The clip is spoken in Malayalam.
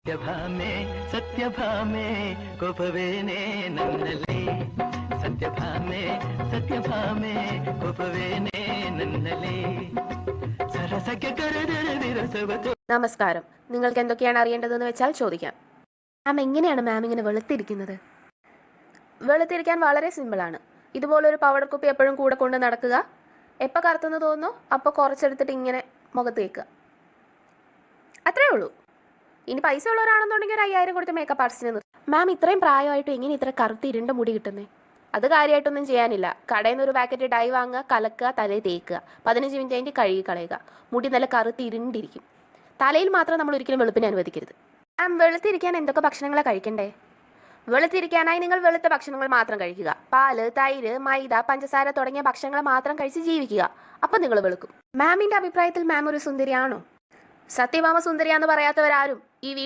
ಸತ್ಯಭಾಮೆ ಸತ್ಯಭಾಮೆ ಕೋಪವೇನೆ ನನ್ನಲೆ ಸತ್ಯಭಾಮೆ ಕೋಪವೇನೆ ನನ್ನಲೆ സരസയ്ക്ക് കരുതരുതിരസവത്തോ. നമസ്കാരം. നിങ്ങൾക്ക് എന്തൊക്കെയാണ് അറിയേണ്ടതെന്ന് വെച്ചാൽ ചോദിക്കാം. മാം, എങ്ങനെയാണ് മാം ഇങ്ങനെ വെളുത്തിരിക്കുന്നത്? വെളുത്തിരിക്കാൻ വളരെ സിമ്പിളാണ്. ഇതുപോലൊരു പൗഡർ കുപ്പി എപ്പോഴും കൂടെ കൊണ്ട് നടക്കുക. എപ്പോൾ കറുത്തെന്ന് തോന്നുന്നു അപ്പോൾ കുറച്ചെടുത്തിട്ട് ഇങ്ങനെ മുഖത്ത് വയ്ക്കുക. അത്രേ ഉള്ളൂ. ഇനി പൈസ ഉള്ളവരാണെന്നുണ്ടെങ്കിൽ ഒരു 5000 കൊടുത്ത് മേക്കപ്പ് ആർട്ടിസ്റ്റിനെ നിർത്തും. മാം, ഇത്രയും പ്രായമായിട്ട് എങ്ങനെ ഇത്ര കറുത്ത് ഇരുണ്ട മുടി കിട്ടുന്നേ? അത് കാര്യമായിട്ടൊന്നും ചെയ്യാനില്ല. കടയിൽ നിന്ന് ഒരു പാക്കറ്റ് ഡൈ വാങ്ങുക, കലക്കുക, തലയിൽ തേക്കുക, 15 മിനിറ്റ് കഴിഞ്ഞ് കഴുകി കളയുക. മുടി നല്ല കറുത്ത് ഇരുണ്ടിരിക്കും. തലയിൽ മാത്രം നമ്മൾ ഒരിക്കലും വെളുപ്പിനെ അനുവദിക്കരുത്. മാം, വെളുത്തിരിക്കാൻ എന്തൊക്കെ ഭക്ഷണങ്ങളാണ് കഴിക്കണ്ടേ? വെളുത്തിരിക്കാനായി നിങ്ങൾ വെളുത്ത ഭക്ഷണങ്ങൾ മാത്രം കഴിക്കുക. പാല്, തൈര്, മൈദ, പഞ്ചസാര തുടങ്ങിയ ഭക്ഷണങ്ങൾ മാത്രം കഴിച്ച് ജീവിക്കുക. അപ്പം നിങ്ങൾ വെളുക്കും. മാമിൻ്റെ അഭിപ്രായത്തിൽ മാം ഒരു സുന്ദരിയാണോ? സത്യഭാമ സുന്ദരിയാന്ന് പറയാത്തവരാരും ഈ